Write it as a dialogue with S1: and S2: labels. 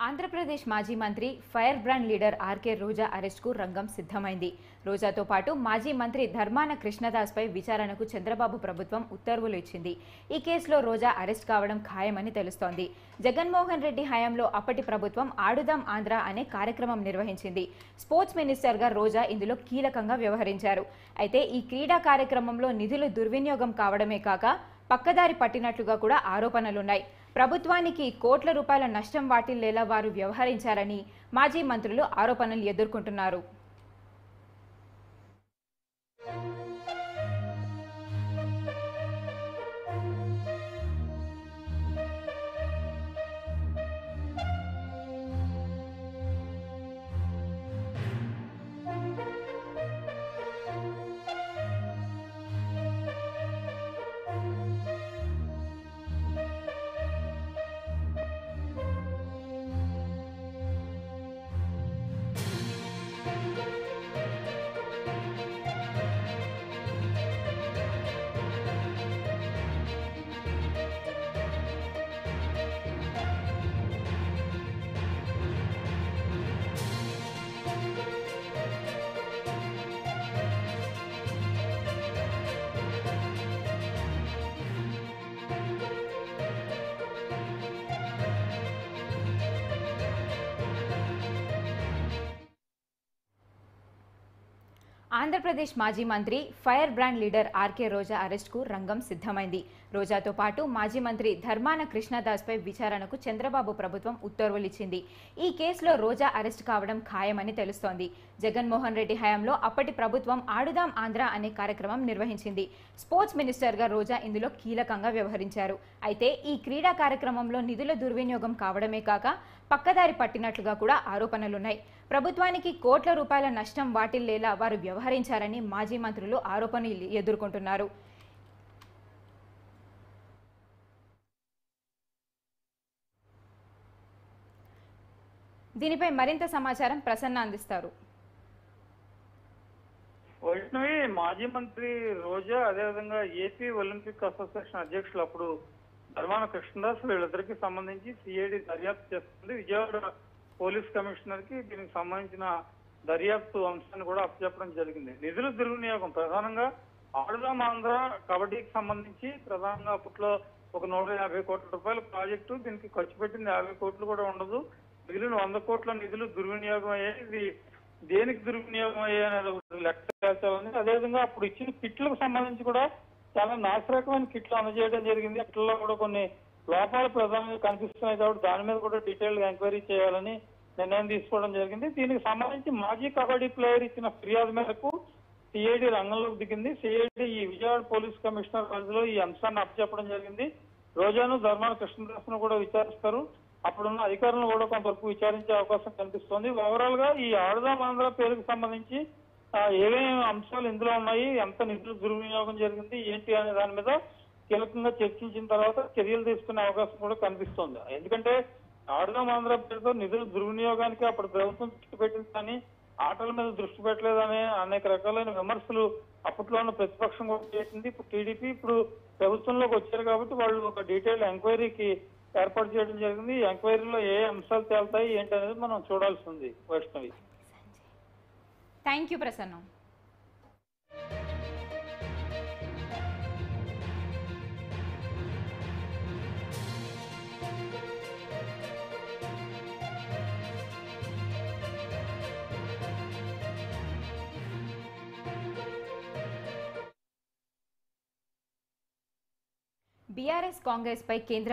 S1: ఆంధ్రప్రదేశ్ మాజీ మంత్రి fire brand leader RK రోజా అరెస్టుకు రంగం సిద్ధమైంది. రోజాతో పాటు మాజీ మంత్రి ధర్మాన కృష్ణదాస్పై విచారణకు చంద్రబాబు ప్రభుత్వం ఉత్తర్వులు ఇచ్చింది. ఈ కేసులో రోజా అరెస్ట్ కావడం ఖాయమని తెలుస్తోంది. జగన్మోహన్ రెడ్డి హయాంలో అప్పటి ప్రభుత్వం ఆడుదాం ఆంధ్ర అనే కార్యక్రమం నిర్వహించింది. స్పోర్ట్స్ మినిస్టర్గా రోజా ఇందులో కీలకంగా వ్యవహరించారు. అయితే ఈ క్రీడా కార్యక్రమంలో నిధులు దుర్వినియోగం కావడమే కాక పక్కదారి పట్టినట్లుగా కూడా ఆరోపణలున్నాయి. ప్రభుత్వానికి కోట్ల రూపాయల నష్టం వాటిల్లేలా వారు వ్యవహరించారని మాజీ మంత్రులు ఆరోపణలు ఎదుర్కొంటున్నారు. ఆంధ్రప్రదేశ్ మాజీ మంత్రి ఫైర్ బ్రాండ్ లీడర్ ఆర్కే రోజా అరెస్టుకు రంగం సిద్ధమైంది. రోజాతో పాటు మాజీ మంత్రి ధర్మాన కృష్ణదాస్పై విచారణకు చంద్రబాబు ప్రభుత్వం ఉత్తర్వులిచ్చింది. ఈ కేసులో రోజా అరెస్టు కావడం ఖాయమని తెలుస్తోంది. జగన్మోహన్ రెడ్డి హయాంలో అప్పటి ప్రభుత్వం ఆడుదాం ఆంధ్ర అనే కార్యక్రమం నిర్వహించింది. స్పోర్ట్స్ మినిస్టర్గా రోజా ఇందులో కీలకంగా వ్యవహరించారు. అయితే ఈ క్రీడా కార్యక్రమంలో నిధుల దుర్వినియోగం కావడమే కాక పక్కదారి పట్టినట్లుగా కూడా ఆరోపణలున్నాయి. ప్రభుత్వానికి కోట్ల రూపాయల నష్టం వాటిల్లేలా వారు వ్యవహరించారని మాజీ మంత్రులు ఆరోపణలు ఎదుర్కొంటున్నారు. దీనిపై మరింత సమాచారం ప్రసన్న అందిస్తారు.
S2: వైష్ణవి, మాజీ మంత్రి రోజా అదేవిధంగా ఏపీ ఒలింపిక్ అసోసియేషన్ అధ్యక్షులు అప్పుడు ధర్మాన కృష్ణదాస్ వీళ్ళిద్దరికి సంబంధించి సిఐడి దర్యాప్తు చేస్తుంది. విజయవాడ పోలీస్ కమిషనర్ కి దీనికి సంబంధించిన దర్యాప్తు అంశాన్ని కూడా అప్పచెప్పడం జరిగింది. నిధుల దుర్వినియోగం ప్రధానంగా ఆడుదాం ఆంధ్ర కబడ్డీకి సంబంధించి ప్రధానంగా అప్పట్లో ఒక 150 కోట్ల రూపాయల ప్రాజెక్టు, దీనికి ఖర్చు పెట్టింది 50 కోట్లు కూడా ఉండదు. మిగిలిన 100 కోట్ల నిధులు దుర్వినియోగం అయ్యాయి. ఇది దేనికి దుర్వినియోగం అయ్యాయి అనేది లెక్క. అదేవిధంగా అప్పుడు ఇచ్చిన కిట్లకు సంబంధించి కూడా చాలా నాశరకమైన కిట్లు అందజేయడం జరిగింది. కిట్లలో కూడా కొన్ని లోపాలు ప్రధానంగా కనిపిస్తున్నాయి కాబట్టి దాని మీద కూడా డీటెయిల్ గా ఎంక్వైరీ చేయాలని నిర్ణయం తీసుకోవడం జరిగింది. దీనికి సంబంధించి మాజీ కబడ్డీ ప్లేయర్ ఇచ్చిన ఫిర్యాదు మేరకు సిఐడి రంగంలోకి దిగింది. సిఐడి ఈ విజయవాడ పోలీస్ కమిషనర్ పరిధిలో ఈ అంశాన్ని అప్పచెప్పడం జరిగింది. రోజాను ధర్మాన కృష్ణదాస్ ను కూడా విచారిస్తారు. అప్పుడున్న అధికారులను కూడా కొంతవరకు విచారించే అవకాశం కనిపిస్తోంది. ఓవరాల్ గా ఈ ఆడుదాం ఆంధ్ర పేరుకు సంబంధించి ఏమేమి అంశాలు ఇందులో ఉన్నాయి, ఎంత నిధులు దుర్వినియోగం జరిగింది ఏంటి అనే దాని మీద కీలకంగా చర్చించిన తర్వాత చర్యలు తీసుకునే అవకాశం కూడా కనిపిస్తోంది. ఎందుకంటే ఆడుదాం ఆంధ్ర పేరుతో నిధుల దుర్వినియోగానికి అప్పుడు ప్రభుత్వం దృష్టి పెట్టింది, కానీ ఆటల మీద దృష్టి పెట్టలేదనే అనేక రకాలైన విమర్శలు అప్పట్లోనే ప్రతిపక్షం కూడా చేసింది. ఇప్పుడు టీడీపీ ఇప్పుడు ప్రభుత్వంలోకి వచ్చారు కాబట్టి వాళ్ళు ఒక డీటెయిల్ ఎంక్వైరీకి ఏర్పాటు చేయడం జరిగింది. ఈ ఎంక్వైరీలో ఏ అంశాలు తేలుతాయి ఏంటి అనేది మనం చూడాల్సి ఉంది. Vaishnavi,
S1: thank you Prasanna. బీఆర్ఎస్ కాంగ్రెస్ పై కేంద్ర